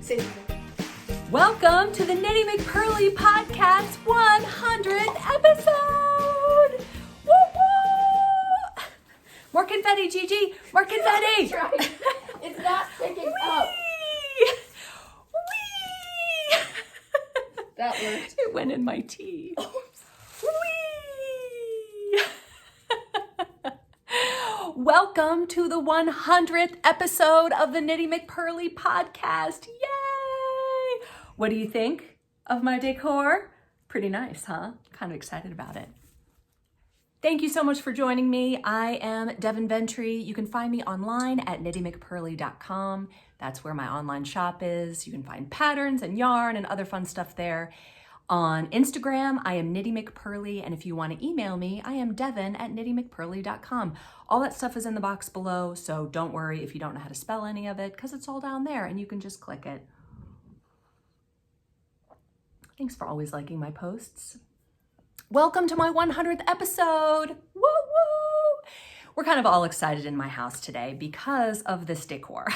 Say it. Welcome to the Knitty McPurly podcast 100th episode! Woo woo! More confetti, Gigi! More confetti! That's right. It's not picking up. Whee! That worked. It went in my tea. Whee! Welcome to the 100th episode of the Knitty McPurly podcast. Yay! What do you think of my decor? Pretty nice, huh? Kind of excited about it. Thank you so much for joining me. I am Devin AT. You can find me online at knittymcpurly.com. That's where my online shop is. You can find patterns and yarn and other fun stuff there. On Instagram, I am Knitty McPurly, and if you want to email me, I am Devin at knittymcpurly.com. All that stuff is in the box below, so don't worry if you don't know how to spell any of it, because it's all down there, and you can just click it. Thanks for always liking my posts. Welcome to my 100th episode. Woo woo! We're kind of all excited in my house today because of this decor.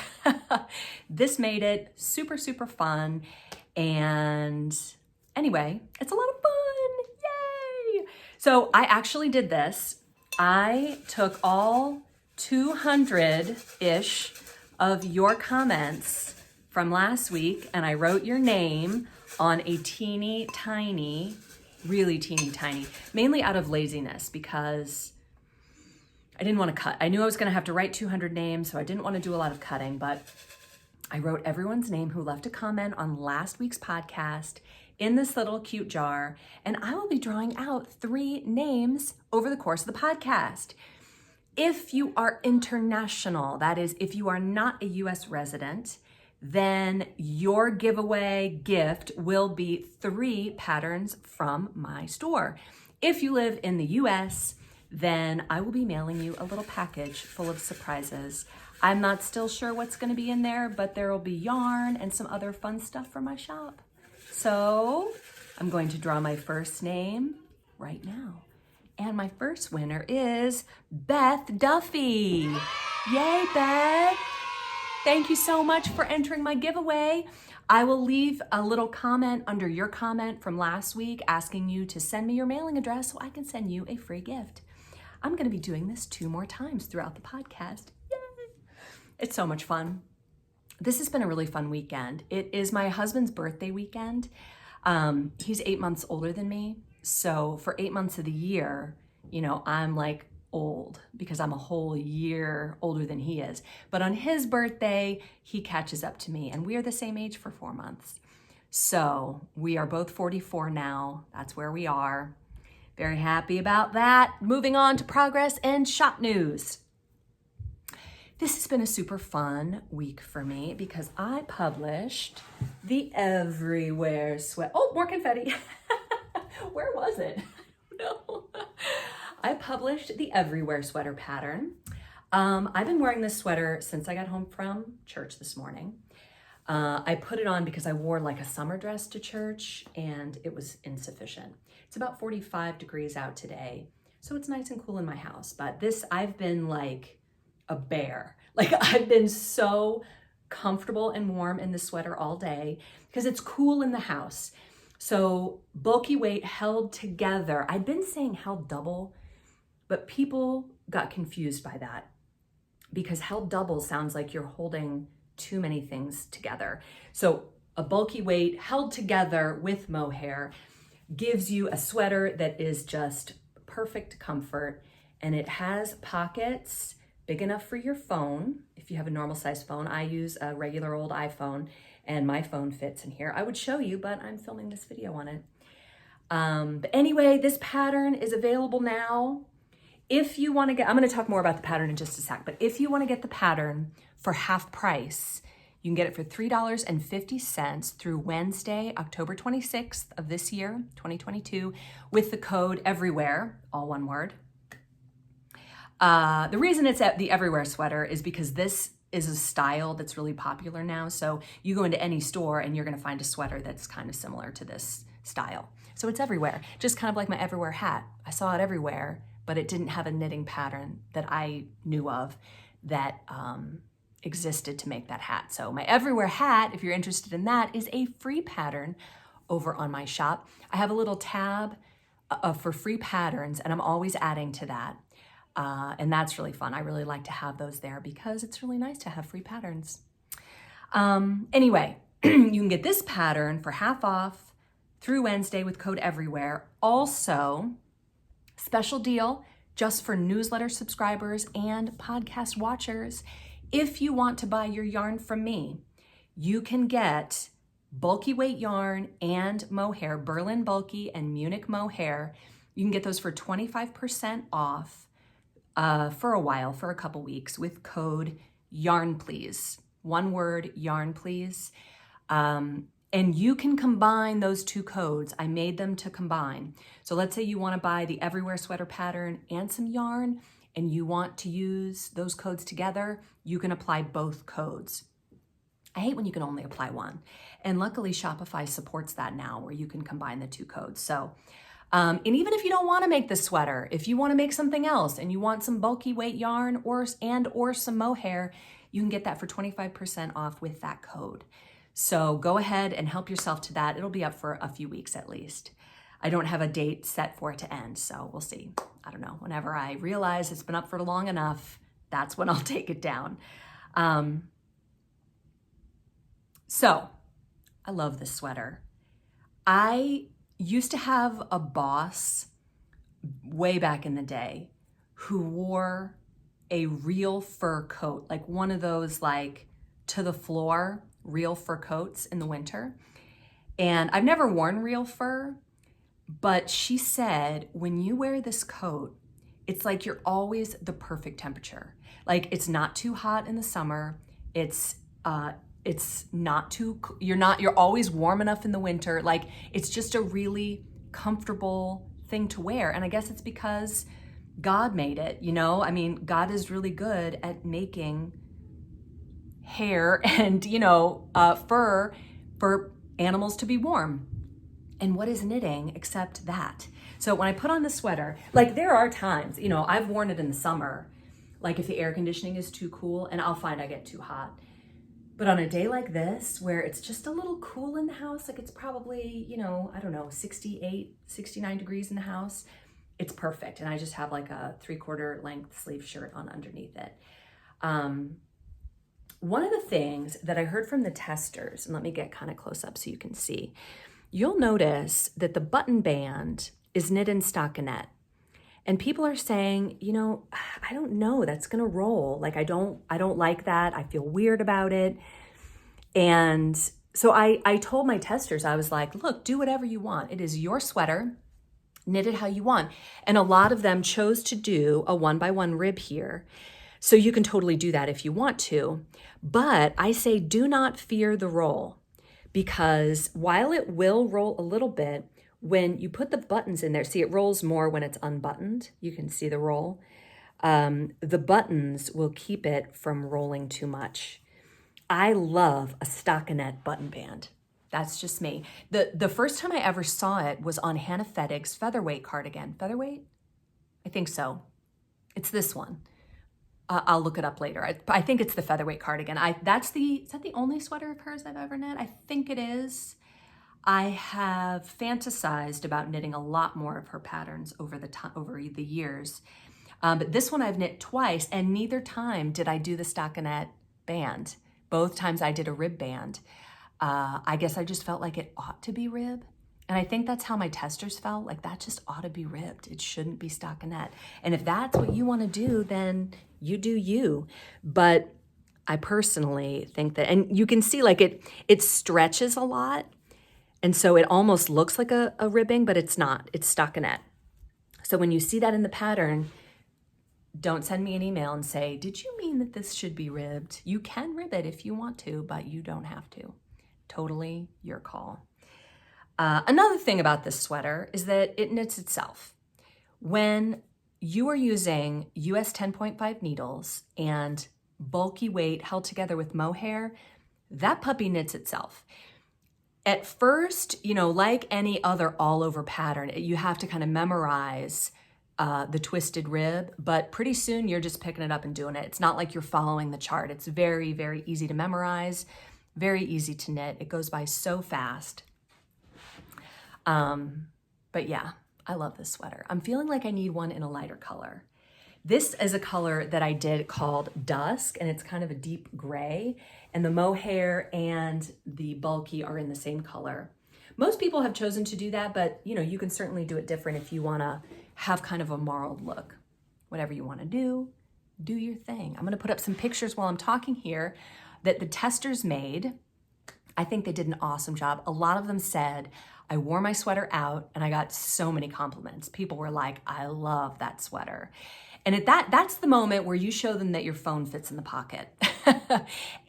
This made it super, super fun. And anyway, it's a lot of fun. Yay! So I actually did this. I took all 200-ish of your comments from last week and I wrote your name on a teeny tiny, really teeny tiny, mainly out of laziness because I didn't want to cut. I knew I was going to have to write 200 names, so I didn't want to do a lot of cutting, but I wrote everyone's name who left a comment on last week's podcast in this little cute jar, and I will be drawing out 3 names over the course of the podcast. If you are international, that is, if you are not a US resident, then your giveaway gift will be 3 patterns from my store. If you live in the US, then I will be mailing you a little package full of surprises. I'm not still sure what's going to be in there, but there will be yarn and some other fun stuff from my shop. So I'm going to draw my first name right now. And my first winner is Beth Duffy. Yay, Beth. Thank you so much for entering my giveaway. I will leave a little comment under your comment from last week asking you to send me your mailing address so I can send you a free gift. I'm going to be doing this 2 more times throughout the podcast. Yay! It's so much fun. This has been a really fun weekend. It is my husband's birthday weekend. He's 8 months older than me. So for 8 months of the year, you know, I'm like old because I'm a whole year older than he is. But on his birthday, he catches up to me and we are the same age for 4 months. So we are both 44 now. That's where we are. Very happy about that. Moving on to progress and shop news. This has been a super fun week for me because I published the Everywhere sweat. Oh, more confetti. Where was it? No. I published the Everywhere sweater pattern. I've been wearing this sweater since I got home from church this morning. I put it on because I wore like a summer dress to church and it was insufficient. It's about 45 degrees out today, so it's nice and cool in my house. But this, I've been like a bear. Like I've been so comfortable and warm in the sweater all day because it's cool in the house. So bulky weight held together. I'd been saying held double, but people got confused by that because held double sounds like you're holding too many things together. So a bulky weight held together with mohair gives you a sweater that is just perfect comfort, and it has pockets big enough for your phone. If you have a normal size phone, I use a regular old iPhone and my phone fits in here. I would show you, but I'm filming this video on it. But anyway, this pattern is available now. If you want to get, I'm going to talk more about the pattern in just a sec, but if you want to get the pattern for half price, you can get it for $3.50 through Wednesday, October 26th of this year, 2022, with the code EVERYWHERE, all one word. The reason it's at the Everywhere sweater is because this is a style that's really popular now. So you go into any store and you're going to find a sweater that's kind of similar to this style. So it's everywhere, just kind of like my Everywhere hat. I saw it everywhere, but it didn't have a knitting pattern that I knew of that existed to make that hat. So my Everywhere hat, if you're interested in that, is a free pattern over on my shop. I have a little tab for free patterns, and I'm always adding to that. And that's really fun. I really like to have those there because it's really nice to have free patterns. Anyway, you can get this pattern for half off through Wednesday with code Everywhere. Also, special deal just for newsletter subscribers and podcast watchers. If you want to buy your yarn from me, you can get bulky weight yarn and mohair, Berlin bulky and Munich mohair. You can get those for 25% off for a while, for a couple weeks, with code yarn please. One word, yarn please. And you can combine those two codes. I made them to combine. So let's say you want to buy the Everywhere sweater pattern and some yarn, and you want to use those codes together, you can apply both codes. I hate when you can only apply one. And luckily Shopify supports that now, where you can combine the two codes. So, and even if you don't want to make the sweater, if you want to make something else and you want some bulky weight yarn or some mohair, you can get that for 25% off with that code. So go ahead and help yourself to that. It'll be up for a few weeks at least. I don't have a date set for it to end, so we'll see. I don't know. Whenever I realize it's been up for long enough, that's when I'll take it down. So I love this sweater. I used to have a boss way back in the day who wore a real fur coat, like one of those like to the floor real fur coats in the winter. And I've never worn real fur, but she said, when you wear this coat, it's like you're always the perfect temperature. Like it's not too hot in the summer. It's not too, you're always warm enough in the winter. Like it's just a really comfortable thing to wear. And I guess it's because God made it, you know? I mean, God is really good at making hair and, fur for animals to be warm. And what is knitting except that? So when I put on the sweater, like there are times, I've worn it in the summer, like if the air conditioning is too cool, and I'll find I get too hot. But on a day like this, where it's just a little cool in the house, like it's probably, 68, 69 degrees in the house, it's perfect. And I just have like a 3/4 length sleeve shirt on underneath it. One of the things that I heard from the testers, and let me get kind of close up so you can see, you'll notice that the button band is knit in stockinette. And people are saying, I don't know, that's gonna roll. Like I don't like that. I feel weird about it. And so I told my testers, I was like, look, do whatever you want. It is your sweater, knit it how you want. And a lot of them chose to do a 1x1 rib here. So you can totally do that if you want to. But I say do not fear the roll, because while it will roll a little bit, when you put the buttons in there, see it rolls more when it's unbuttoned. You can see the roll. The buttons will keep it from rolling too much. I love a stockinette button band. That's just me. The first time I ever saw it was on Hannah Fettig's Featherweight cardigan. Featherweight? I think so. It's this one. I'll look it up later. I think it's the Featherweight cardigan. Is that the only sweater of hers I've ever knit? I think it is. I have fantasized about knitting a lot more of her patterns over the years. But this one I've knit twice, and neither time did I do the stockinette band. Both times I did a rib band. I guess I just felt like it ought to be rib. And I think that's how my testers felt, like that just ought to be ribbed. It shouldn't be stockinette. And if that's what you want to do, then you do you. But I personally think that, and you can see like it stretches a lot. And so it almost looks like a ribbing, but it's not, it's stockinette. So when you see that in the pattern, don't send me an email and say, did you mean that this should be ribbed? You can rib it if you want to, but you don't have to. Totally your call. Another thing about this sweater is that it knits itself. When you are using US 10.5 needles and bulky weight held together with mohair, that puppy knits itself. At first, like any other all over pattern, you have to kind of memorize the twisted rib, but pretty soon you're just picking it up and doing it. It's not like you're following the chart. It's very, very easy to memorize, very easy to knit. It goes by so fast. But yeah, I love this sweater. I'm feeling like I need one in a lighter color. This is a color that I did called Dusk, and it's kind of a deep gray, and the mohair and the bulky are in the same color. Most people have chosen to do that, but you know, you can certainly do it different if you wanna have kind of a marled look. Whatever you wanna do your thing. I'm gonna put up some pictures while I'm talking here that the testers made. I think they did an awesome job. A lot of them said, I wore my sweater out and I got so many compliments. People were like, I love that sweater. And that's the moment where you show them that your phone fits in the pocket.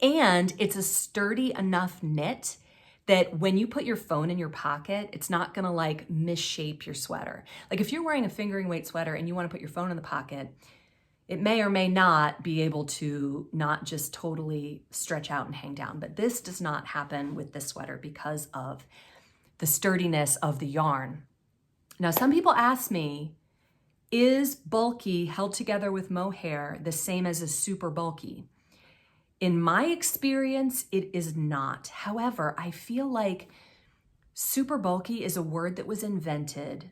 And it's a sturdy enough knit that when you put your phone in your pocket, it's not gonna like misshape your sweater. Like if you're wearing a fingering weight sweater and you wanna put your phone in the pocket, it may or may not be able to not just totally stretch out and hang down. But this does not happen with this sweater because of the sturdiness of the yarn. Now, some people ask me, is bulky held together with mohair the same as a super bulky? In my experience, it is not. However, I feel like super bulky is a word that was invented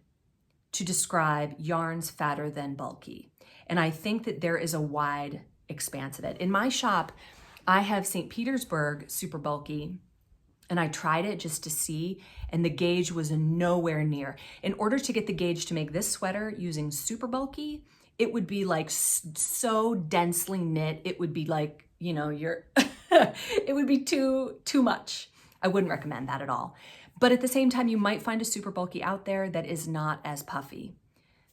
to describe yarns fatter than bulky. And I think that there is a wide expanse of it. In my shop, I have St. Petersburg super bulky, and I tried it just to see, and the gauge was nowhere near. In order to get the gauge to make this sweater using super bulky, it would be like so densely knit. It would be like, you know, it would be too much. I wouldn't recommend that at all. But at the same time, you might find a super bulky out there that is not as puffy.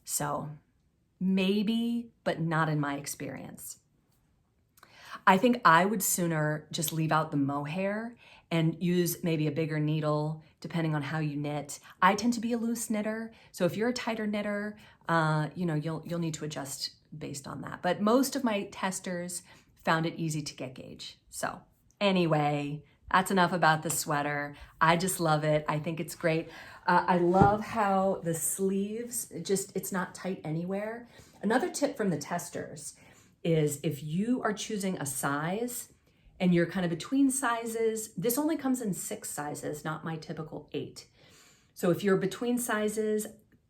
So maybe, but not in my experience. I think I would sooner just leave out the mohair and use maybe a bigger needle, depending on how you knit. I tend to be a loose knitter, so if you're a tighter knitter, you know, you'll need to adjust based on that. But most of my testers found it easy to get gauge. So anyway, that's enough about the sweater. I just love it. I think it's great. I love how the sleeves, it's not tight anywhere. Another tip from the testers is if you are choosing a size and you're kind of between sizes, this only comes in 6 sizes, not my typical 8. So if you're between sizes,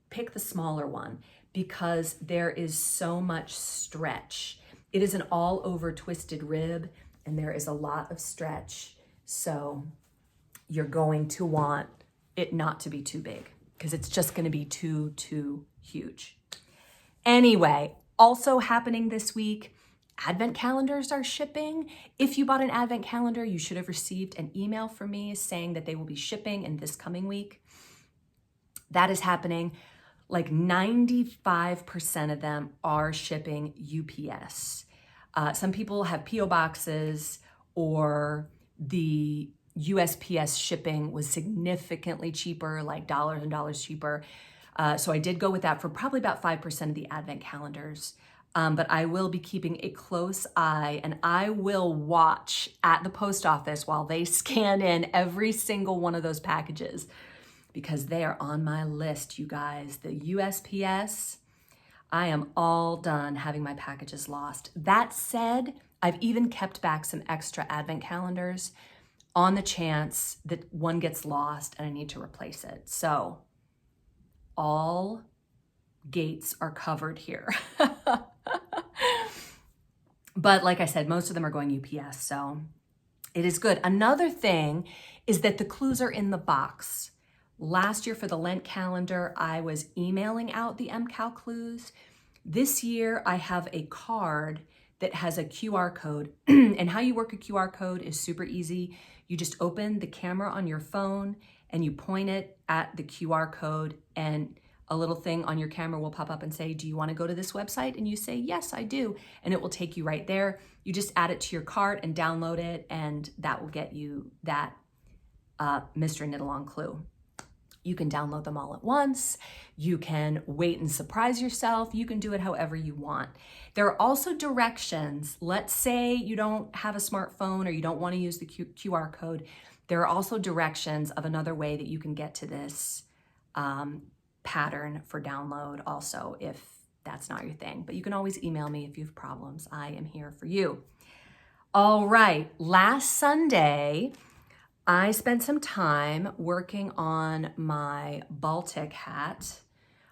pick the smaller one because there is so much stretch. It is an all over twisted rib and there is a lot of stretch. So you're going to want it not to be too big because it's just going to be too huge. Anyway, also happening this week, Advent calendars are shipping. If you bought an Advent calendar, you should have received an email from me saying that they will be shipping in this coming week. That is happening. Like 95% of them are shipping UPS. Some people have PO boxes, or the USPS shipping was significantly cheaper, like dollars and dollars cheaper. So I did go with that for probably about 5% of the Advent calendars. But I will be keeping a close eye, and I will watch at the post office while they scan in every single one of those packages because they are on my list, you guys. The USPS, I am all done having my packages lost. That said, I've even kept back some extra Advent calendars on the chance that one gets lost and I need to replace it. So all gates are covered here. But like I said, most of them are going UPS, so it is good. Another thing is that the clues are in the box. Last year for the Lent calendar, I was emailing out the MCal clues. This year, I have a card that has a QR code, and how you work a QR code is super easy. You just open the camera on your phone and you point it at the QR code, and a little thing on your camera will pop up and say, do you want to go to this website? And you say, yes, I do. And it will take you right there. You just add it to your cart and download it, and that will get you that Mr. Knit Along clue. You can download them all at once. You can wait and surprise yourself. You can do it however you want. There are also directions. Let's say you don't have a smartphone or you don't want to use the QR code. There are also directions of another way that you can get to this pattern for download also, if that's not your thing. But you can always email me if you have problems. I am here for you. All right, last Sunday, I spent some time working on my Baltic hat.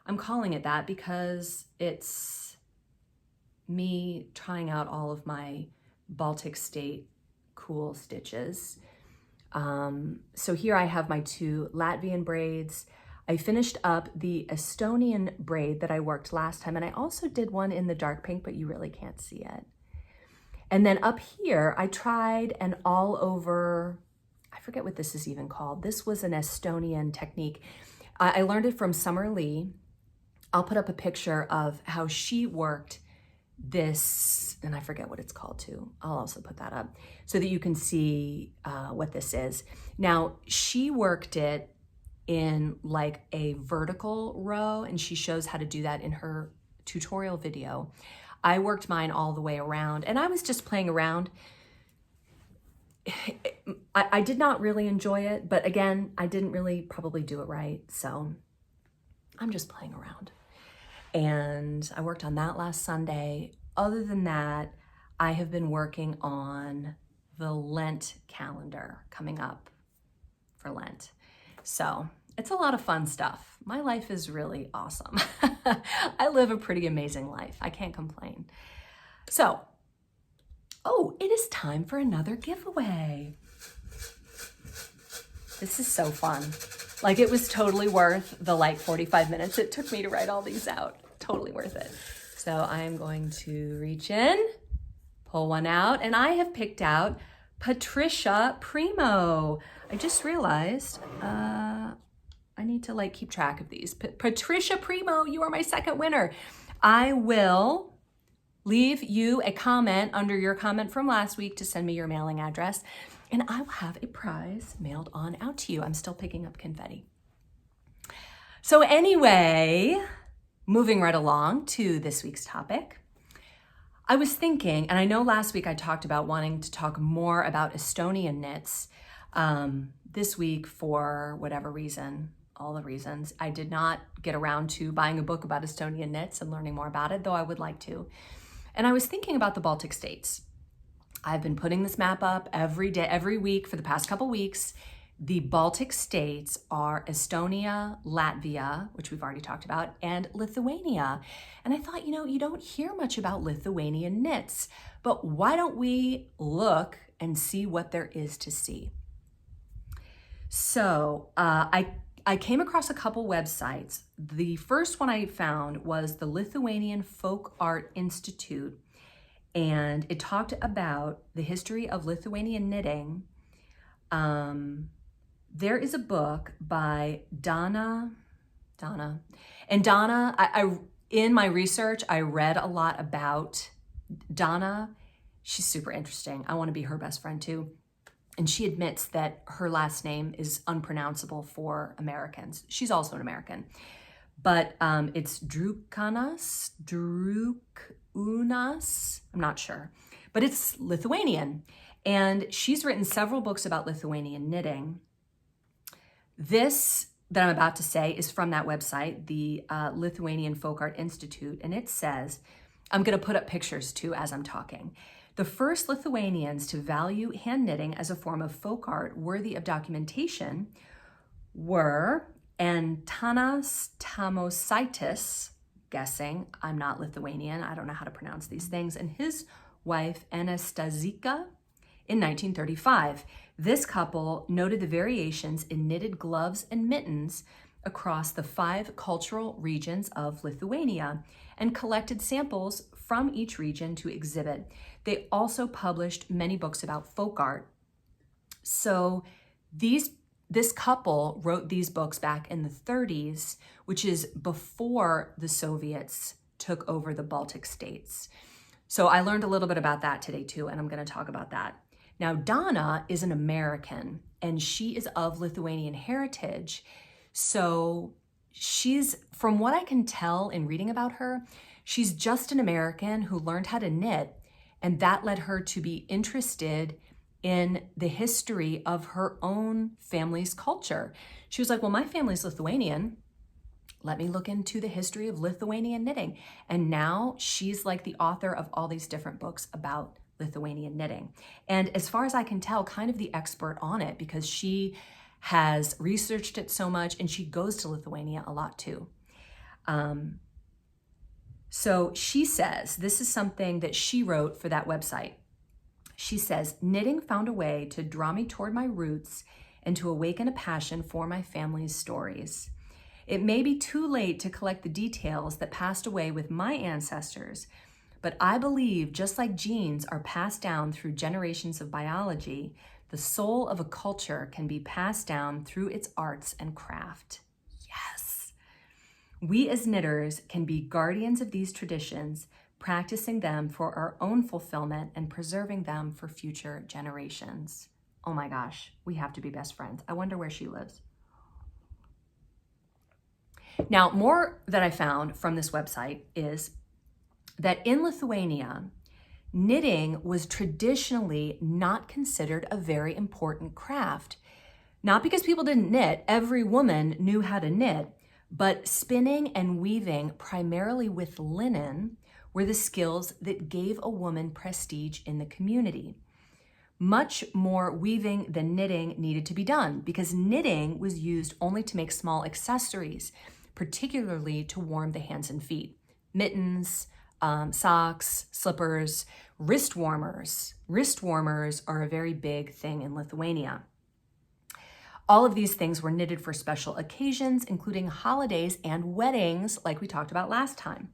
I'm calling it that because it's me trying out all of my Baltic state cool stitches. So here I have my 2 Latvian braids. I finished up the Estonian braid that I worked last time, and I also did one in the dark pink, but you really can't see it. And then up here, I tried an all over, I forget what this is even called. This was an Estonian technique. I learned it from Summer Lee. I'll put up a picture of how she worked this, and I forget what it's called too. I'll also put that up so that you can see what this is. Now, she worked it in like a vertical row, and she shows how to do that in her tutorial video. I worked mine all the way around, and I was just playing around. I did not really enjoy it, but again, I didn't really probably do it right, so I'm just playing around. And I worked on that last Sunday. Other than that, I have been working on the Lent calendar coming up for Lent. So it's a lot of fun stuff. My life is really awesome. I live a pretty amazing life. I can't complain. So, oh, it is time for another giveaway. This is so fun. Like, it was totally worth the 45 minutes it took me to write all these out. Totally worth it. So I'm going to reach in, pull one out, and I have picked out Patricia Primo. I just realized I need to keep track of these. Patricia Primo, you are my second winner. I will leave you a comment under your comment from last week to send me your mailing address, and I will have a prize mailed on out to you. I'm still picking up confetti. So anyway, moving right along to this week's topic. I was thinking, and I know last week I talked about wanting to talk more about Estonian knits. This week, for whatever reason, all the reasons, I did not get around to buying a book about Estonian knits and learning more about it, though I would like to. And I was thinking about the Baltic states. I've been putting this map up every day, every week for the past couple weeks. The Baltic states are Estonia, Latvia, which we've already talked about, and Lithuania. And I thought, you don't hear much about Lithuanian knits, but why don't we look and see what there is to see? So I came across a couple websites. The first one I found was the Lithuanian Folk Art Institute, and it talked about the history of Lithuanian knitting. There is a book by Donna. And Donna, I in my research, I read a lot about Donna. She's super interesting. I want to be her best friend too. And she admits that her last name is unpronounceable for Americans. She's also an American. But it's Drukunas, I'm not sure. But it's Lithuanian. And she's written several books about Lithuanian knitting. This that I'm about to say is from that website, the Lithuanian Folk Art Institute. And it says, I'm going to put up pictures too as I'm talking. The first Lithuanians to value hand knitting as a form of folk art worthy of documentation were Antanas Tamosaitis, guessing, I'm not Lithuanian, I don't know how to pronounce these things, and his wife Anastasika in 1935. This couple noted the variations in knitted gloves and mittens across the 5 cultural regions of Lithuania and collected samples from each region to exhibit. They also published many books about folk art. So this couple wrote these books back in the 30s, which is before the Soviets took over the Baltic states. So I learned a little bit about that today too, and I'm going to talk about that. Now, Donna is an American, and she is of Lithuanian heritage. So she's, from what I can tell in reading about her, she's just an American who learned how to knit, and that led her to be interested in the history of her own family's culture. She was like, well, my family's Lithuanian. let me look into the history of Lithuanian knitting. And now she's like the author of all these different books about Lithuanian knitting. And as far as I can tell, kind of the expert on it, because she has researched it so much and she goes to Lithuania a lot too. So she says, this is something that she wrote for that website. She says, knitting found a way to draw me toward my roots and to awaken a passion for my family's stories. It may be too late to collect the details that passed away with my ancestors, but I believe just like genes are passed down through generations of biology, the soul of a culture can be passed down through its arts and craft. Yes. We as knitters can be guardians of these traditions, practicing them for our own fulfillment and preserving them for future generations. Oh my gosh, we have to be best friends. I wonder where she lives. Now, more that I found from this website is that in Lithuania, knitting was traditionally not considered a very important craft. Not because people didn't knit, every woman knew how to knit, but spinning and weaving primarily with linen were the skills that gave a woman prestige in the community. Much more weaving than knitting needed to be done because knitting was used only to make small accessories, particularly to warm the hands and feet. Mittens, socks, slippers, wrist warmers. Wrist warmers are a very big thing in Lithuania. All of these things were knitted for special occasions, including holidays and weddings, like we talked about last time.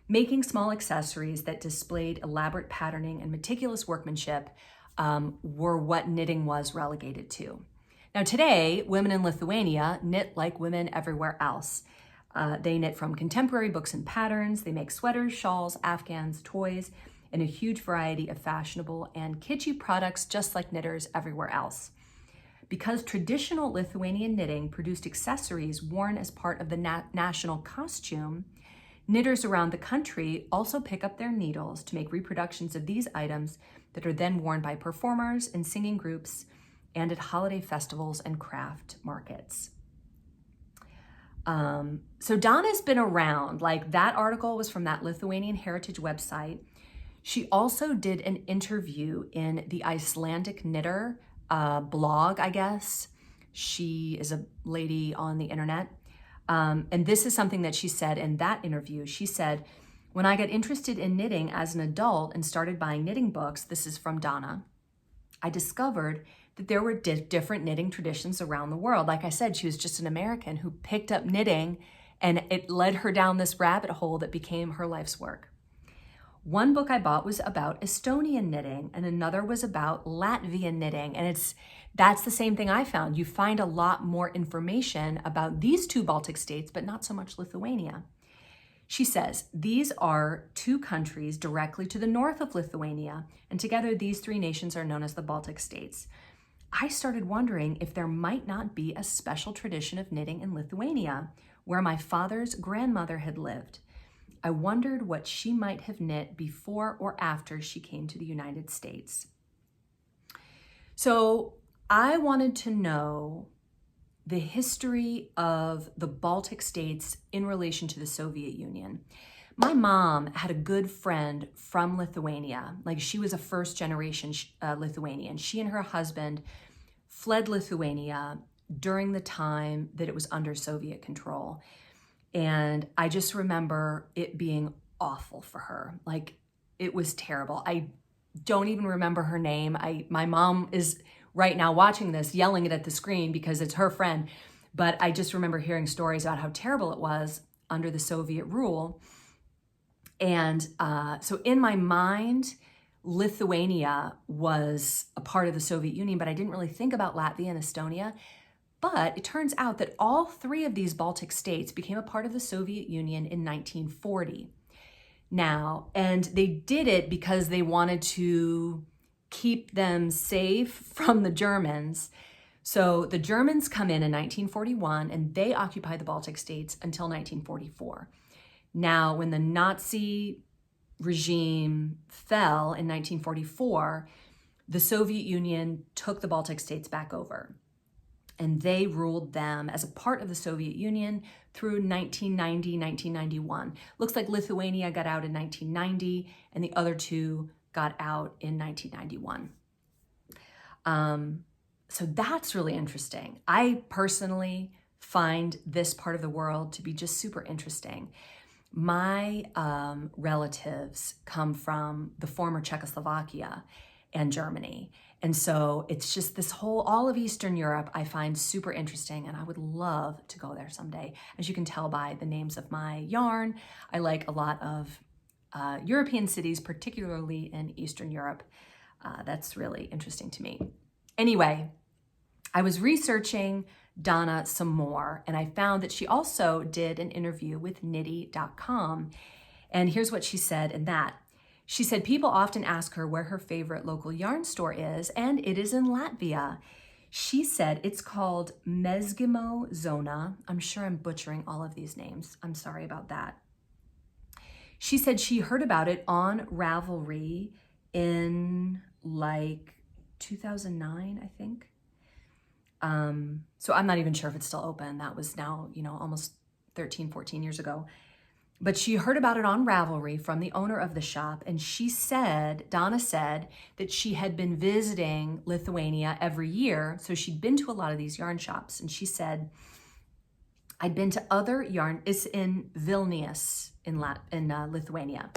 Making small accessories that displayed elaborate patterning and meticulous workmanship were what knitting was relegated to. Now today, women in Lithuania knit like women everywhere else. They knit from contemporary books and patterns. They make sweaters, shawls, afghans, toys, and a huge variety of fashionable and kitschy products just like knitters everywhere else. Because traditional Lithuanian knitting produced accessories worn as part of the national costume, knitters around the country also pick up their needles to make reproductions of these items that are then worn by performers and singing groups and at holiday festivals and craft markets. So Donna's been around, like that article was from that Lithuanian Heritage website. She also did an interview in the Icelandic Knitter blog, I guess. She is a lady on the internet. And this is something that she said in that interview. She said, when I got interested in knitting as an adult and started buying knitting books, this is from Donna, I discovered that there were different knitting traditions around the world. Like I said, she was just an American who picked up knitting and it led her down this rabbit hole that became her life's work. One book I bought was about Estonian knitting and another was about Latvian knitting. And that's the same thing I found. You find a lot more information about these two Baltic states, but not so much Lithuania. She says, these are two countries directly to the north of Lithuania, and together these three nations are known as the Baltic states. I started wondering if there might not be a special tradition of knitting in Lithuania, where my father's grandmother had lived. I wondered what she might have knit before or after she came to the United States. So I wanted to know the history of the Baltic states in relation to the Soviet Union. My mom had a good friend from Lithuania. Like she was a first generation Lithuanian. She and her husband fled Lithuania during the time that it was under Soviet control. And I just remember it being awful for her. Like it was terrible. I don't even remember her name. My mom is right now watching this, yelling it at the screen because it's her friend. But I just remember hearing stories about how terrible it was under the Soviet rule. And so in my mind, Lithuania was a part of the Soviet Union, but I didn't really think about Latvia and Estonia. But it turns out that all three of these Baltic states became a part of the Soviet Union in 1940. Now, and they did it because they wanted to keep them safe from the Germans. So the Germans come in 1941 and they occupy the Baltic states until 1944. Now, when the Nazi regime fell in 1944, the Soviet Union took the Baltic states back over. and they ruled them as a part of the Soviet Union through 1990, 1991. Looks like Lithuania got out in 1990, and the other two got out in 1991. So that's really interesting. I personally find this part of the world to be just super interesting. My relatives come from the former Czechoslovakia and Germany. And so it's just this all of Eastern Europe I find super interesting, and I would love to go there someday. As you can tell by the names of my yarn, I like a lot of European cities, particularly in Eastern Europe. That's really interesting to me. Anyway, I was researching Donna some more, and I found that she also did an interview with Knitty.com. And here's what she said in that. She said people often ask her where her favorite local yarn store is, and it is in Latvia. She said it's called Mezgimo Zona. I'm sure I'm butchering all of these names. I'm sorry about that. She said she heard about it on Ravelry in like 2009, I think. So I'm not even sure if it's still open. That was now, almost 13, 14 years ago. But she heard about it on Ravelry from the owner of the shop. And Donna said that she had been visiting Lithuania every year. So she'd been to a lot of these yarn shops. And she said, I'd been to other yarn, it's in Vilnius in Lithuania.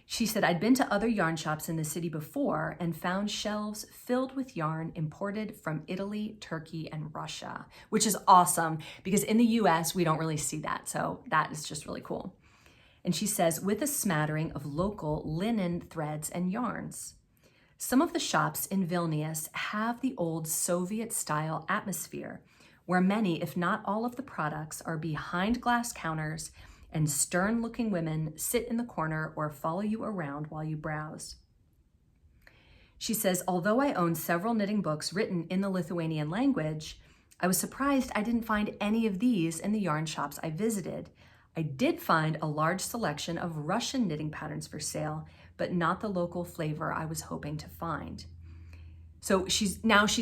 She said, I'd been to other yarn shops in the city before and found shelves filled with yarn imported from Italy, Turkey, and Russia, which is awesome because in the US, we don't really see that. So that is just really cool. And she says, with a smattering of local linen threads and yarns. Some of the shops in Vilnius have the old Soviet-style atmosphere where many, if not all of the products are behind glass counters and stern-looking women sit in the corner or follow you around while you browse. She says, although I own several knitting books written in the Lithuanian language, I was surprised I didn't find any of these in the yarn shops I visited. I did find a large selection of Russian knitting patterns for sale, but not the local flavor I was hoping to find. So she's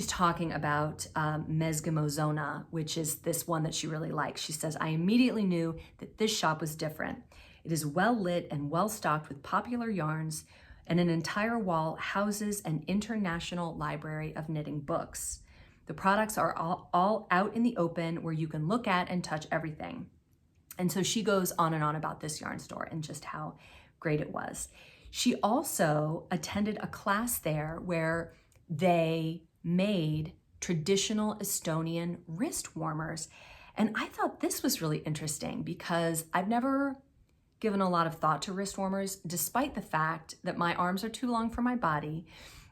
talking about Mezgimo Zona, which is this one that she really likes. She says, I immediately knew that this shop was different. It is well lit and well stocked with popular yarns, and an entire wall houses an international library of knitting books. The products are all out in the open where you can look at and touch everything. And so she goes on and on about this yarn store and just how great it was. She also attended a class there where they made traditional Estonian wrist warmers. And I thought this was really interesting because I've never given a lot of thought to wrist warmers, despite the fact that my arms are too long for my body.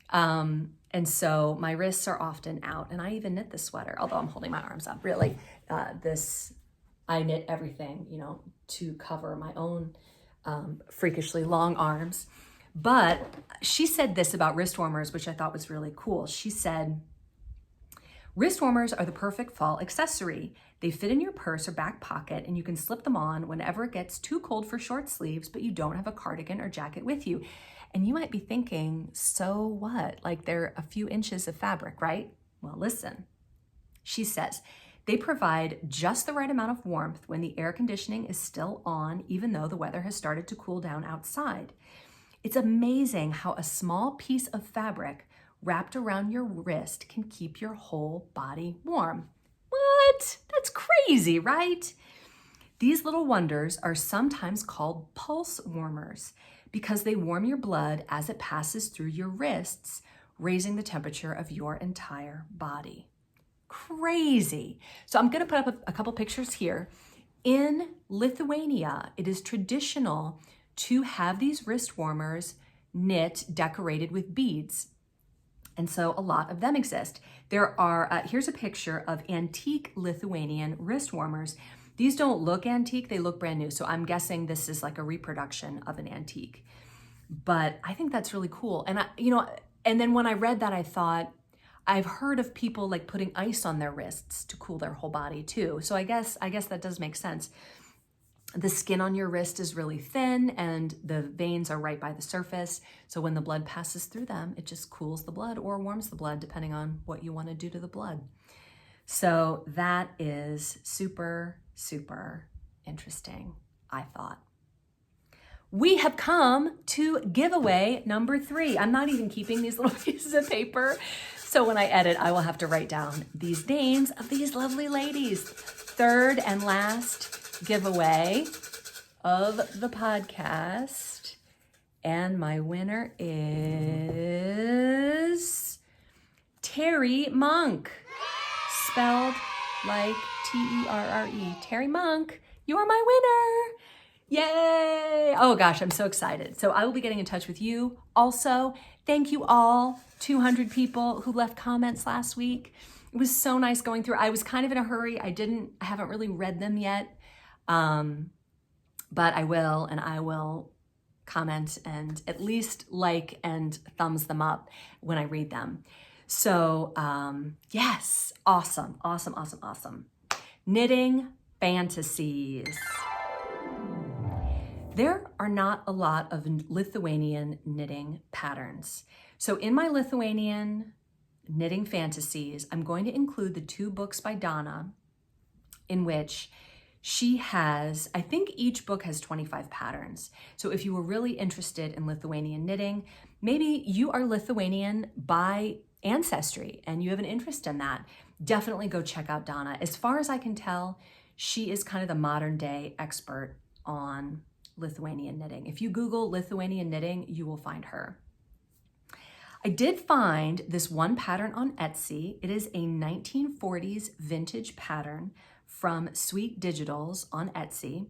And so my wrists are often out, and I even knit the sweater, although I'm holding my arms up, really. I knit everything, to cover my own freakishly long arms. But she said this about wrist warmers, which I thought was really cool. She said, wrist warmers are the perfect fall accessory. They fit in your purse or back pocket, and you can slip them on whenever it gets too cold for short sleeves, but you don't have a cardigan or jacket with you. And you might be thinking, so what? Like they're a few inches of fabric, right? Well, listen. She says, they provide just the right amount of warmth when the air conditioning is still on, even though the weather has started to cool down outside. It's amazing how a small piece of fabric wrapped around your wrist can keep your whole body warm. What? That's crazy, right? These little wonders are sometimes called pulse warmers because they warm your blood as it passes through your wrists, raising the temperature of your entire body. Crazy. So I'm going to put up a couple pictures here. In Lithuania, it is traditional to have these wrist warmers knit decorated with beads. And so a lot of them exist. There are, here's a picture of antique Lithuanian wrist warmers. These don't look antique, they look brand new. So I'm guessing this is like a reproduction of an antique. But I think that's really cool. And and then when I read that, I thought, I've heard of people like putting ice on their wrists to cool their whole body too. So I guess that does make sense. The skin on your wrist is really thin and the veins are right by the surface. So when the blood passes through them, it just cools the blood or warms the blood depending on what you want to do to the blood. So that is super, super interesting, I thought. We have come to giveaway number 3. I'm not even keeping these little pieces of paper. So when I edit, I will have to write down these names of these lovely ladies. Third and last giveaway of the podcast. And my winner is Terry Monk, spelled like Terre. Terry Monk, you are my winner. Yay! Oh gosh, I'm so excited. So I will be getting in touch with you. Also, thank you all, 200 people who left comments last week. It was so nice going through. I was kind of in a hurry. I haven't really read them yet, but I will, and I will comment and at least like and thumbs them up when I read them. So yes, awesome. Knitting fantasies. There are not a lot of Lithuanian knitting patterns. So in my Lithuanian knitting fantasies, I'm going to include the 2 books by Donna in which she has, I think each book has 25 patterns. So if you were really interested in Lithuanian knitting, maybe you are Lithuanian by ancestry and you have an interest in that, definitely go check out Donna. As far as I can tell, she is kind of the modern day expert on Lithuanian knitting. If you Google Lithuanian knitting, you will find her. I did find this one pattern on Etsy. It is a 1940s vintage pattern from Sweet Digitals on Etsy.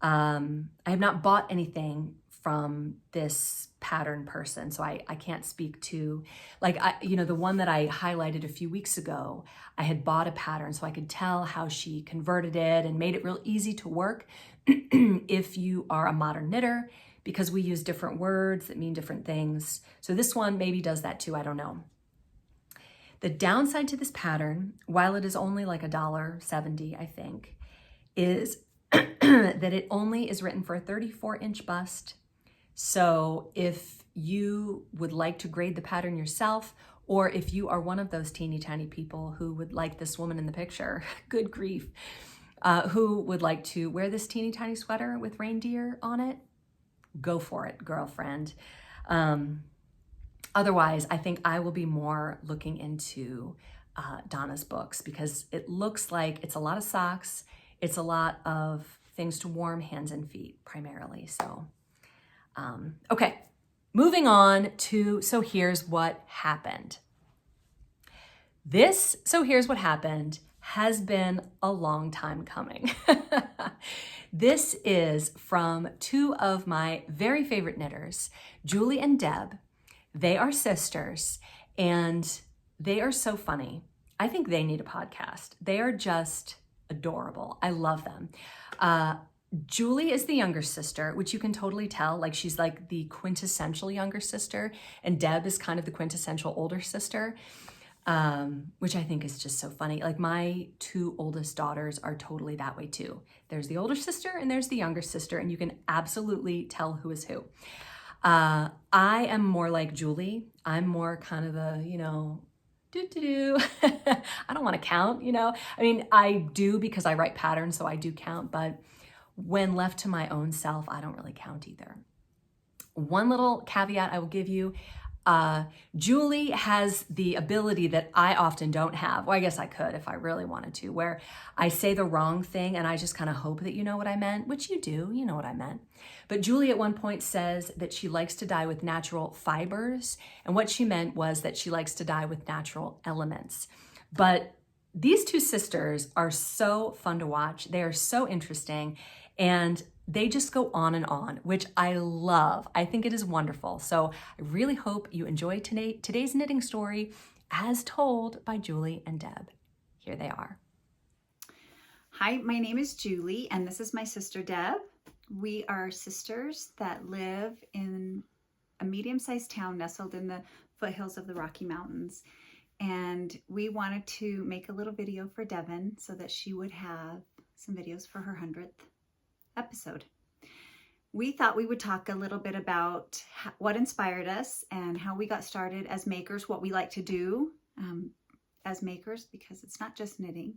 I have not bought anything from this pattern person, so I can't speak to, like, the one that I highlighted a few weeks ago, I had bought a pattern so I could tell how she converted it and made it real easy to work if you are a modern knitter, because we use different words that mean different things. So this one maybe does that too, I don't know. The downside to this pattern, while it is only like $1.70, I think, is that it only is written for a 34-inch bust. So if you would like to grade the pattern yourself, or if you are one of those teeny tiny people who would like this woman in the picture, good grief, who would like to wear this teeny tiny sweater with reindeer on it, go for it, girlfriend. Otherwise, I think I will be more looking into Donna's books, because it looks like it's a lot of socks. It's a lot of things to warm hands and feet primarily. So, okay, moving on to So Here's What Happened. This So Here's What Happened has been a long time coming. This is from 2 of my very favorite knitters, Julie and Deb. They are sisters and they are so funny. I think they need a podcast. They are just adorable. I love them. Julie is the younger sister, which you can totally tell, like she's like the quintessential younger sister, and Deb is kind of the quintessential older sister, which I think is just so funny. Like my 2 oldest daughters are totally that way too. There's the older sister and there's the younger sister, and you can absolutely tell who is who. I am more like Julie. I'm more kind of the, I don't want to count, I mean, I do because I write patterns, so I do count, but when left to my own self, I don't really count either. One little caveat I will give you, Julie has the ability that I often don't have. Well, I guess I could if I really wanted to, where I say the wrong thing and I just kind of hope that you know what I meant, which you do, you know what I meant. But Julie at one point says that she likes to dye with natural fibers, and what she meant was that she likes to dye with natural elements. But these 2 sisters are so fun to watch. They are so interesting, and they just go on, which I love. I think it is wonderful. So I really hope you enjoy today's knitting story as told by Julie and Deb. Here they are. Hi, my name is Julie, and this is my sister Deb. We are sisters that live in a medium-sized town nestled in the foothills of the Rocky Mountains. And we wanted to make a little video for Devin so that she would have some videos for her 100th episode. We thought we would talk a little bit about what inspired us and how we got started as makers, what we like to do, as makers, because it's not just knitting,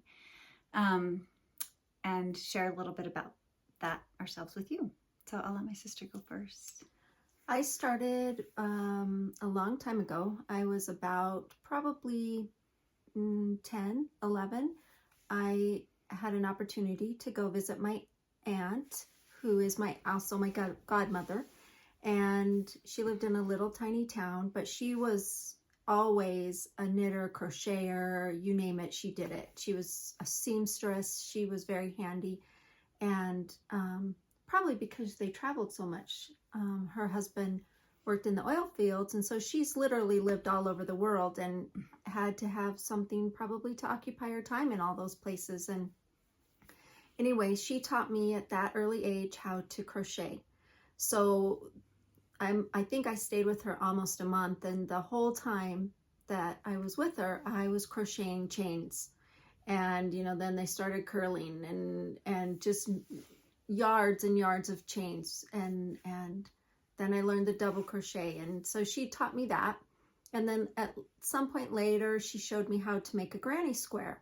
and share a little bit about that ourselves with you. So I'll let my sister go first. I started a long time ago. I was about probably 10, 11. I had an opportunity to go visit my aunt, who is also my godmother, and she lived in a little tiny town, but she was always a knitter, crocheter, you name it, she did it. She was a seamstress. She was very handy, and probably because they traveled so much. Her husband worked in the oil fields, and so she's literally lived all over the world and had to have something probably to occupy her time in all those places. And anyway, she taught me at that early age how to crochet. So I think I stayed with her almost a month, and the whole time that I was with her, I was crocheting chains. And then they started curling and just yards and yards of chains, and then I learned the double crochet, and so she taught me that. And then at some point later, she showed me how to make a granny square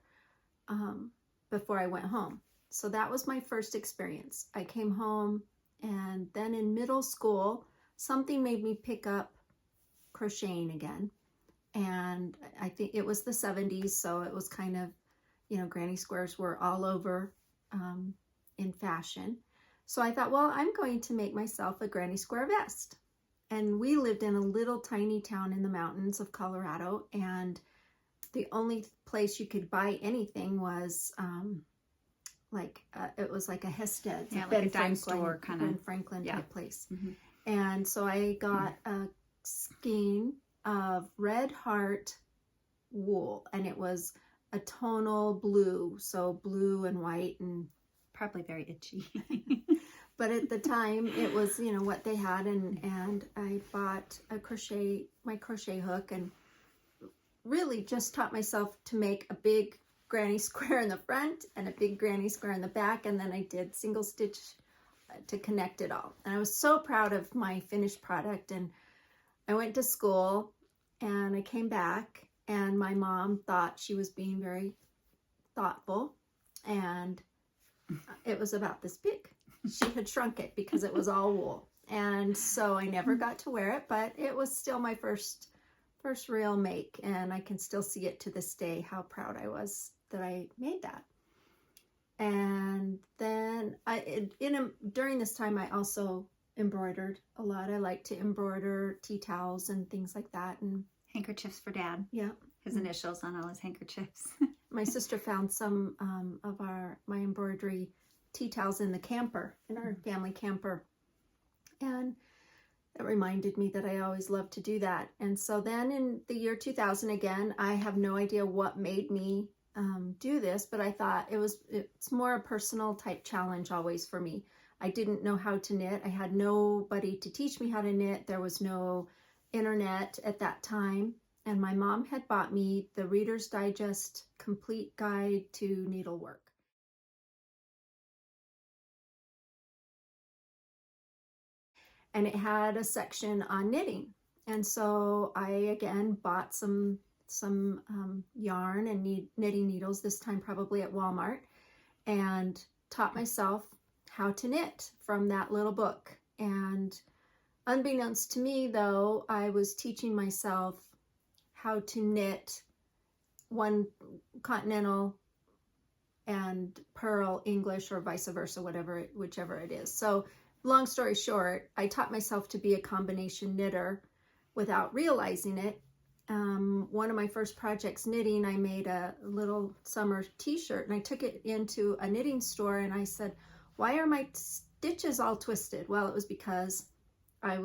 before I went home. So that was my first experience. I came home, and then in middle school, something made me pick up crocheting again. And I think it was the 70s, so it was kind of, granny squares were all over in fashion. So I thought, well, I'm going to make myself a granny square vest. And we lived in a little tiny town in the mountains of Colorado, and the only place you could buy anything was it was like a Hested, like a dime store kind of Ben Franklin type place. Mm-hmm. And so I got a skein of Red Heart wool, and it was a tonal blue, so blue and white, and probably very itchy. But at the time it was, what they had, and I bought my crochet hook, and really just taught myself to make a big granny square in the front and a big granny square in the back, and then I did single stitch to connect it all. And I was so proud of my finished product. And I went to school, and I came back, and my mom thought she was being very thoughtful, and it was about this big. She had shrunk it because it was all wool. And so I never got to wear it, but it was still my first real make, and I can still see it to this day, how proud I was that I made that. And then during this time, I also embroidered a lot. I like to embroider tea towels and things like that, and handkerchiefs for Dad. Yeah, his initials on all his handkerchiefs. My sister found some of my embroidery tea towels in our family camper, and it reminded me that I always loved to do that. And so then in the year 2000, again, I have no idea what made me do this, but I thought it's more a personal type challenge always for me. I didn't know how to knit. I had nobody to teach me how to knit. There was no internet at that time. And my mom had bought me the Reader's Digest Complete Guide to Needlework. And it had a section on knitting. And so I, again, bought some yarn and knitting needles, this time probably at Walmart, and taught myself how to knit from that little book. And unbeknownst to me, though, I was teaching myself how to knit one continental and purl English, or vice versa, whichever it is. So long story short, I taught myself to be a combination knitter without realizing it. One of my first projects knitting, I made a little summer t-shirt, and I took it into a knitting store, and I said, why are my stitches all twisted? Well, it was because I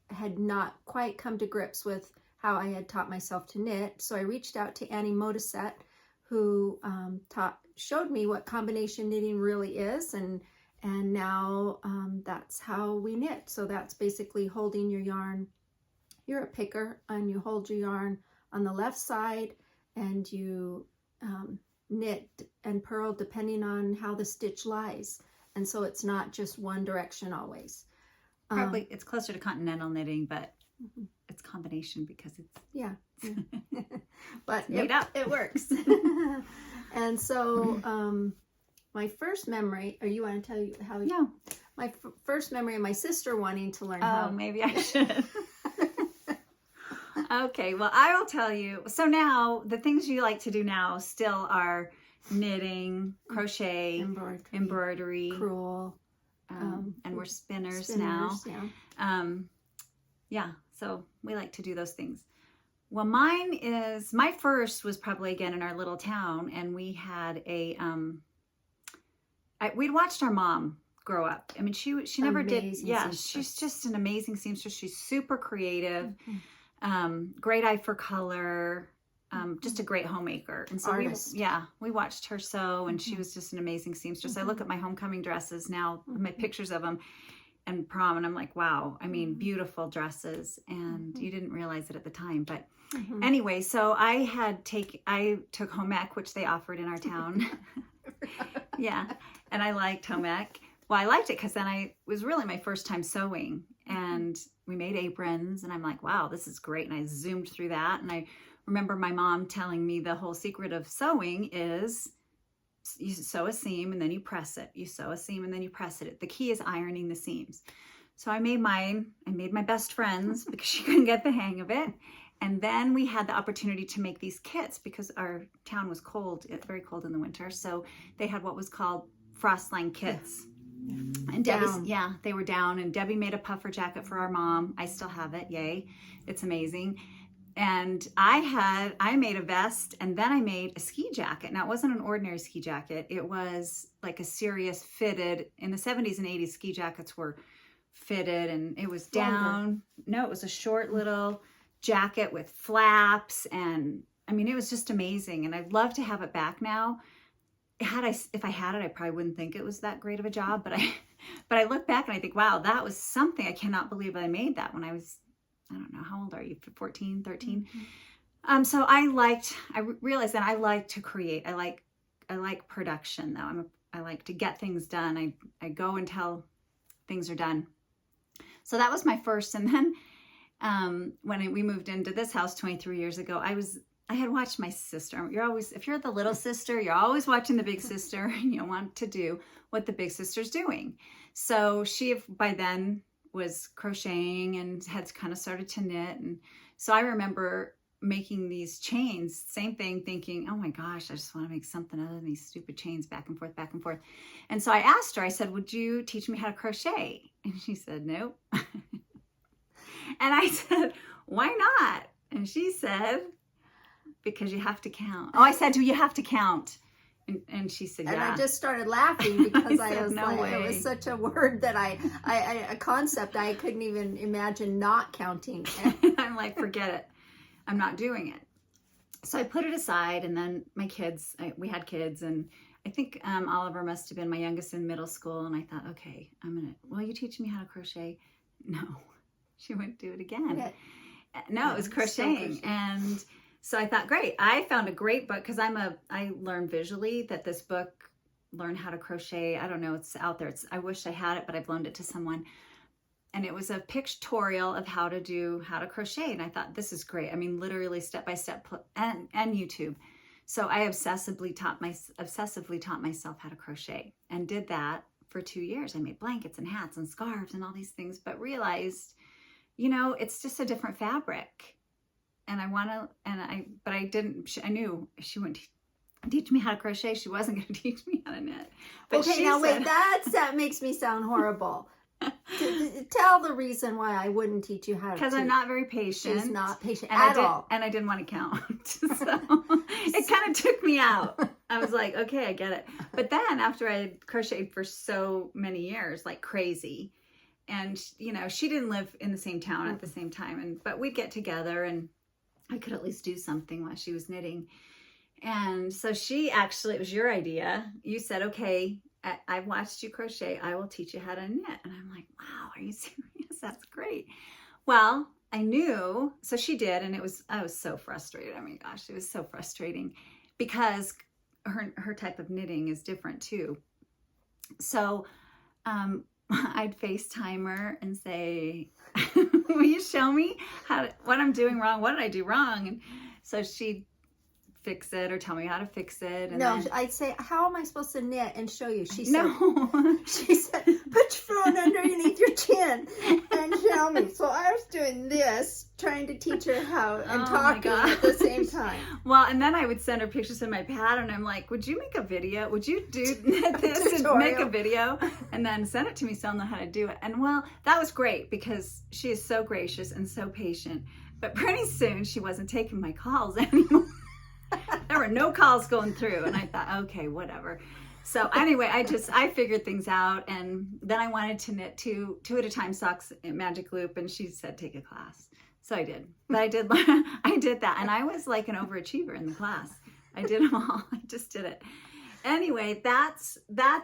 had not quite come to grips with how I had taught myself to knit. So I reached out to Annie Modisette, who showed me what combination knitting really is, and now that's how we knit. So that's basically holding your yarn. You're a picker, and you hold your yarn on the left side, and you knit and purl depending on how the stitch lies. And so it's not just one direction always. Probably it's closer to continental knitting, but it's combination because it's... Yeah. but made up. it works. And so my first memory, or you want to tell you how? No. My first memory of my sister wanting to learn Oh, how. maybe I should. Okay, well, I will tell you. So now, the things you like to do now still are knitting, crochet, embroidery, crewel, and we're spinners now. Yeah, so we like to do those things. Well, my first was probably again in our little town, and we had we'd watched our mom grow up. I mean, she never did. Yeah, she's just an amazing seamstress. She's super creative, great eye for color, just a great homemaker. And so we watched her sew, and she was just an amazing seamstress. I look at my homecoming dresses now, my pictures of them, and prom, and I'm like, wow, I mean, beautiful dresses. And you didn't realize it at the time, but anyway, so I took home ec, which they offered in our town. Yeah, and I liked home ec. Well, I liked it because then it was really my first time sewing, and we made aprons, and I'm like, wow, this is great. And I zoomed through that, and I remember my mom telling me the whole secret of sewing is you sew a seam and then you press it. You sew a seam and then you press it. The key is ironing the seams. So I made mine. I made my best friend's because she couldn't get the hang of it. And then we had the opportunity to make these kits because our town was cold, very cold in the winter. So they had what was called frost line kits. And Debbie's, they were down, and Debbie made a puffer jacket for our mom. I still have it. Yay. It's amazing. And I made a vest, and then I made a ski jacket. Now, it wasn't an ordinary ski jacket. It was like a serious fitted. In the 70s and 80s, ski jackets were fitted, and it was down. No, it was a short little jacket with flaps, and I mean, it was just amazing. And I'd love to have it back now. If I had it, I probably wouldn't think it was that great of a job, but I look back and I think, wow, that was something. I cannot believe I made that when I was, I don't know, how old are you? 14, 13? So I realized that I like to create. I like production though. I like to get things done. I go until things are done. So that was my first. And then when we moved into this house 23 years ago, I had watched my sister. If you're the little sister, you're always watching the big sister, and you want to do what the big sister's doing. So she, by then, was crocheting and had kind of started to knit. And so I remember making these chains, same thing, thinking, oh my gosh, I just want to make something other than these stupid chains back and forth, back and forth. And so I asked her, I said, would you teach me how to crochet? And she said, nope. And I said, why not? And she said, because you have to count. Oh, I said, do you have to count? And she said, yeah. And I just started laughing because I was no like, way. It was such a word that a concept I couldn't even imagine not counting. I'm like, forget it. I'm not doing it. So I put it aside, and then my kids, we had kids, and I think Oliver must have been my youngest in middle school, and I thought, okay, will you teach me how to crochet? No. She wouldn't do it again. Okay. No, it was crocheting. And so I thought, great. I found a great book because I learned visually that this book, Learn How to Crochet. I don't know, it's out there. I wish I had it, but I've loaned it to someone. And it was a pictorial of how to crochet. And I thought, this is great. I mean, literally step by step, and YouTube. So I obsessively taught myself how to crochet, and did that for 2 years. I made blankets and hats and scarves and all these things, but realized, it's just a different fabric. And I knew she wouldn't teach me how to crochet. She wasn't going to teach me how to knit. But okay, now wait, that makes me sound horrible. Tell the reason why I wouldn't teach you how to. Because I'm not very patient. She's not patient at all. And I didn't want to count. So it kind of took me out. I was like, okay, I get it. But then after I had crocheted for so many years, like crazy, and she didn't live in the same town at the same time, but we'd get together, and I could at least do something while she was knitting. And so it was your idea. You said, okay, I've watched you crochet. I will teach you how to knit. And I'm like, wow, are you serious? That's great. Well, I knew, so she did. And I was so frustrated. Oh my gosh, it was so frustrating because her type of knitting is different too. So, I'd FaceTime her and say, will you show me what I'm doing wrong? What did I do wrong? And so she'd fix it or tell me how to fix it. And No, then, I'd say, how am I supposed to knit and show you? She said, no. she said, put your phone underneath your chin and show me. So I was doing this, trying to teach her how, and talking at the same time. Well, and then I would send her pictures of my pattern. I'm like, would you make a video? Would you do this and make a video and then send it to me so I'll know how to do it? And well, that was great because she is so gracious and so patient. But pretty soon she wasn't taking my calls anymore. There were no calls going through. And I thought, okay, whatever. So anyway, I figured things out. And then I wanted to knit two at a time socks in Magic Loop. And she said, take a class. So I did. But I did that. And I was like an overachiever in the class. I did them all. I just did it. Anyway, that's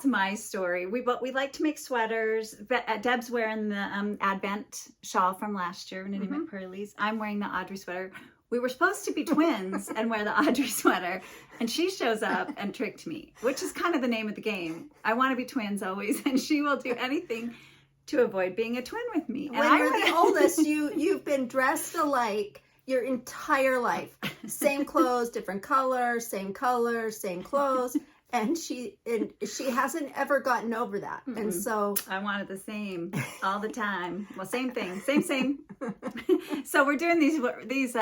my story. We like to make sweaters. Deb's wearing the Advent shawl from last year, Knitty McPurly's. I'm wearing the Audrey sweater. We were supposed to be twins and wear the Audrey sweater, and she shows up and tricked me, which is kind of the name of the game. I want to be twins always, and she will do anything to avoid being a twin with me. And when you're the oldest, you've been dressed alike your entire life. Same clothes, different color, same clothes. And she hasn't ever gotten over that. Mm-mm. And so I wanted the same all the time. Well, same thing, same. So we're doing these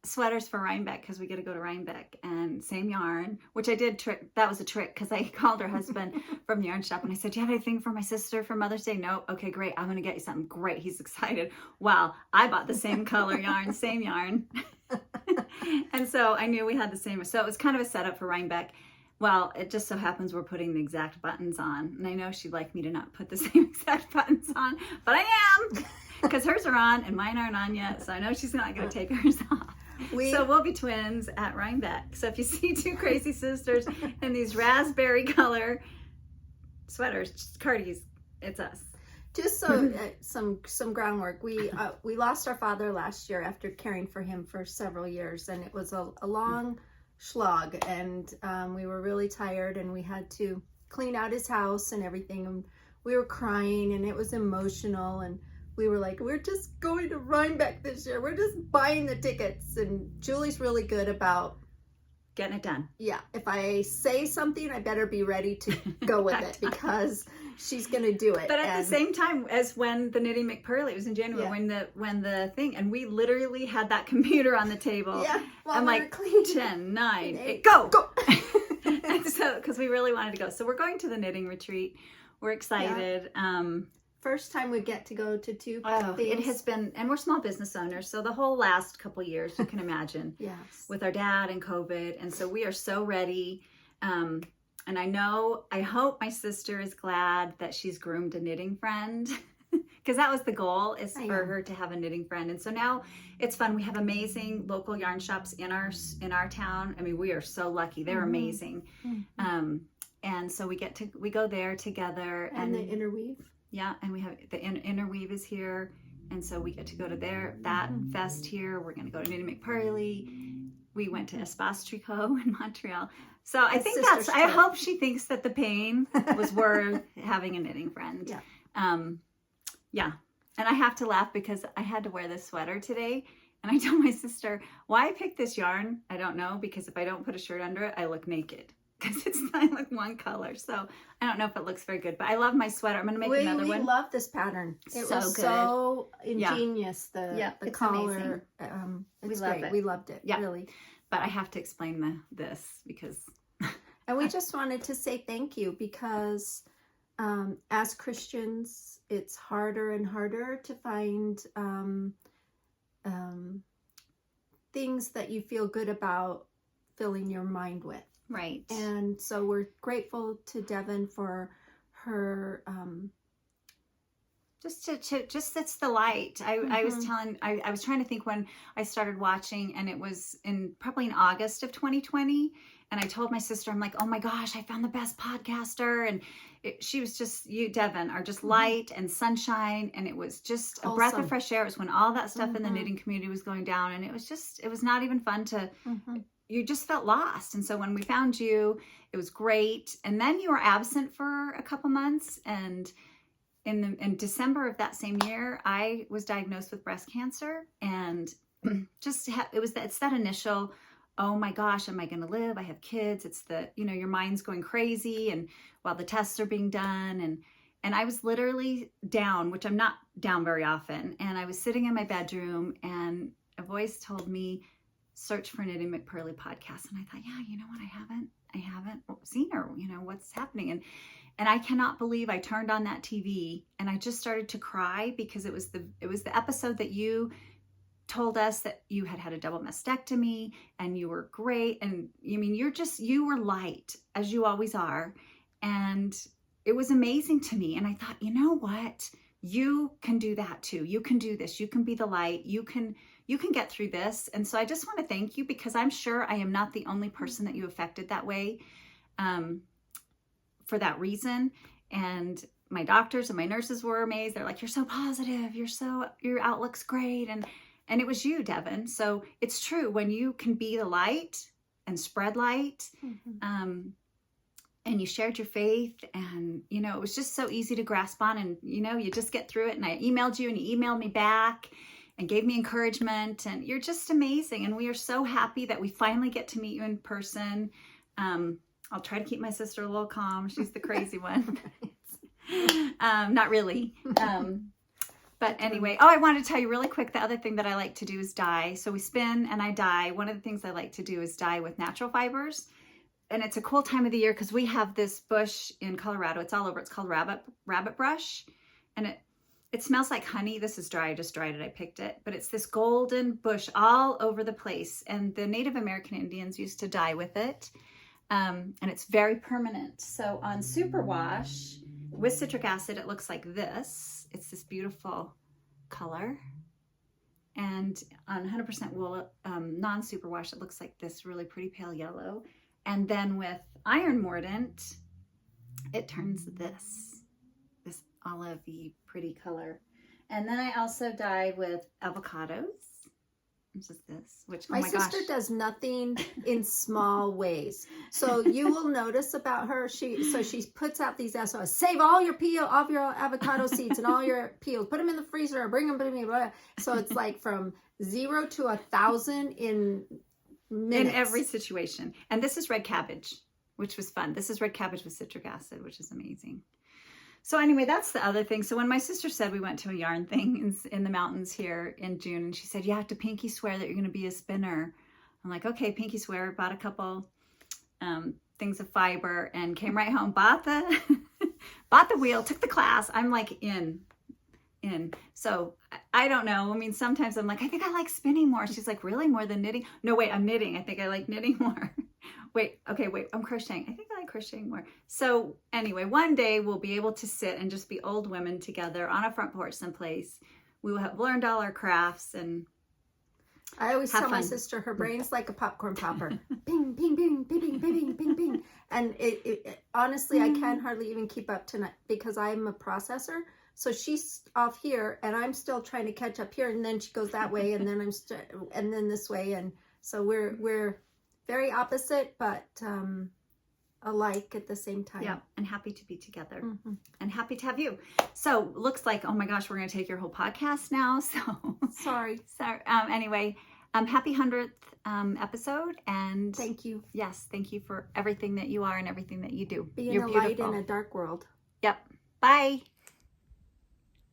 sweaters for Rhinebeck because we get to go to Rhinebeck, and same yarn, which I did trick. That was a trick because I called her husband from the yarn shop and I said, do you have anything for my sister for Mother's Day? No. Okay, great. I'm going to get you something. Great. He's excited. Wow. I bought the same color yarn, same yarn. And so I knew we had the same. So it was kind of a setup for Rhinebeck. Well, it just so happens we're putting the exact buttons on. And I know she'd like me to not put the same exact buttons on, but I am, because hers are on and mine aren't on yet. So I know she's not going to take hers off. So we'll be twins at Rhinebeck. So if you see two crazy sisters in these raspberry color sweaters, cardies, it's us. Just so some groundwork. We lost our father last year after caring for him for several years, and it was a long slog, and we were really tired, and we had to clean out his house and everything, and we were crying, and it was emotional, and we were like, we're just going to Rhinebeck this year. We're just buying the tickets. And Julie's really good about getting it done. Yeah. If I say something, I better be ready to go with it because she's going to do it. But at the same time as when the Knitty McPurly, it was in January, when the thing, and we literally had that computer on the table. Yeah. I'm like, 10, 9, 8, go. And so, because we really wanted to go. So we're going to the knitting retreat. We're excited. Yeah. First time we get to go to two things. It has been, and we're small business owners, so the whole last couple years, you can imagine, with our dad and COVID, and so we are so ready. And I hope my sister is glad that she's groomed a knitting friend, because that was the goal, is for her to have a knitting friend. And so now it's fun. We have amazing local yarn shops in our town. I mean, we are so lucky. They're amazing. And so we go there together. And the interweave. Yeah, and we have the interweave is here, and so we get to go to that fest here. We're going to go to Knitty McPurly. We went to Espace Tricot in Montreal. So I think I hope she thinks that the pain was worth having a knitting friend. Yeah. And I have to laugh because I had to wear this sweater today, and I told my sister, why I picked this yarn, I don't know, because if I don't put a shirt under it, I look naked. Because it's not like one color, so I don't know if it looks very good, but I love my sweater. I'm gonna make another one. We love this pattern. It was good. So ingenious. The collar. It's love great. it. We loved it. Yeah. Really. But I have to explain this because. And we just wanted to say thank you because, as Christians, it's harder and harder to find things that you feel good about filling your mind with. Right. And so we're grateful to Devin for her just it's the light. I was I was trying to think when I started watching, and it was probably in August of 2020, and I told my sister, I'm like, oh my gosh, I found the best podcaster, and she was just, you, Devin, are just light and sunshine, and it was just a breath of fresh air. It was when all that stuff in the knitting community was going down, and it was not even fun to you just felt lost. And so when we found you, it was great. And then you were absent for a couple months. And in December of that same year, I was diagnosed with breast cancer. And it's that initial oh my gosh, am I going to live? I have kids. It's your mind's going crazy, and while the tests are being done, and I was literally down, which I'm not down very often. And I was sitting in my bedroom, and a voice told me, search for Knitty McPurly podcast. And I thought, yeah, you know what? I haven't seen her, what's happening. And I cannot believe I turned on that TV and I just started to cry, because it was the episode that you told us that you had a double mastectomy and you were great. And you were light, as you always are. And it was amazing to me. And I thought, you know what? You can do that too. You can do this. You can be the light. You can get through this. And so I just want to thank you, because I'm sure I am not the only person that you affected that way, for that reason. And my doctors and my nurses were amazed. They're like, you're so positive. Your outlook's great. And it was you, Devin. So it's true, when you can be the light and spread light, and you shared your faith, and, it was just so easy to grasp on, and, you just get through it. And I emailed you and you emailed me back and gave me encouragement, and you're just amazing. And we are so happy that we finally get to meet you in person. I'll try to keep my sister a little calm. She's the crazy one. Not really. But anyway, I wanted to tell you really quick, the other thing that I like to do is dye. So we spin and I dye. One of the things I like to do is dye with natural fibers. And it's a cool time of the year, because we have this bush in Colorado. It's all over. It's called rabbit brush. And it smells like honey. This is dry. I just dried it. I picked it. But it's this golden bush all over the place. And the Native American Indians used to dye with it. And it's very permanent. So on superwash with citric acid, it looks like this. It's this beautiful color. And on 100% wool, non-superwash, it looks like this really pretty pale yellow. And then with iron mordant, it turns this olivey pretty color. And then I also dye with avocados, which is this, which, my sister does nothing in small ways. So you will notice about her, she puts out these SOS, save all your avocado seeds and all your peels, put them in the freezer or bring them to me. So it's like from 0 to 1,000 in minutes. In every situation. And this is red cabbage, which was fun. This is red cabbage with citric acid, which is amazing. So anyway, that's the other thing. So when my sister said we went to a yarn thing in the mountains here in June, and she said, you have to pinky swear that you're going to be a spinner. I'm like, okay, pinky swear. Bought a couple things of fiber and came right home, bought the wheel, took the class. I'm like in. So I don't know. I mean, sometimes I'm like, I think I like spinning more. She's like, really? More than knitting? No, wait, I'm knitting. I think I like knitting more. Wait, I'm crocheting. I think I like crocheting more. So anyway, one day we'll be able to sit and just be old women together on a front porch someplace. We will have learned all our crafts, and I always tell my sister her brain's like a popcorn popper. Bing, bing, bing, bing, bing, bing, bing, bing. And it honestly, I can't hardly even keep up tonight, because I'm a processor. So she's off here and I'm still trying to catch up here, and then she goes that way, and then and then this way, and so we're very opposite, but alike at the same time. Yeah, and happy to be together, and happy to have you. So looks like, oh my gosh, we're going to take your whole podcast now. So sorry. Anyway, happy 100th episode, and thank you. Yes, thank you for everything that you are and everything that you do. Being You're a beautiful. light in a dark world. Yep. Bye.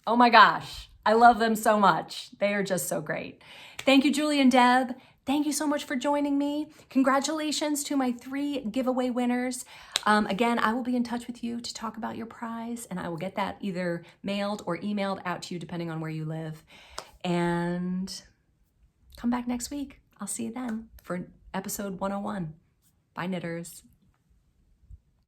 Oh my gosh, I love them so much. They are just so great. Thank you, Julie and Deb. Thank you so much for joining me. Congratulations to my 3 giveaway winners. Again, I will be in touch with you to talk about your prize, and I will get that either mailed or emailed out to you depending on where you live. And come back next week. I'll see you then for episode 101. Bye, knitters.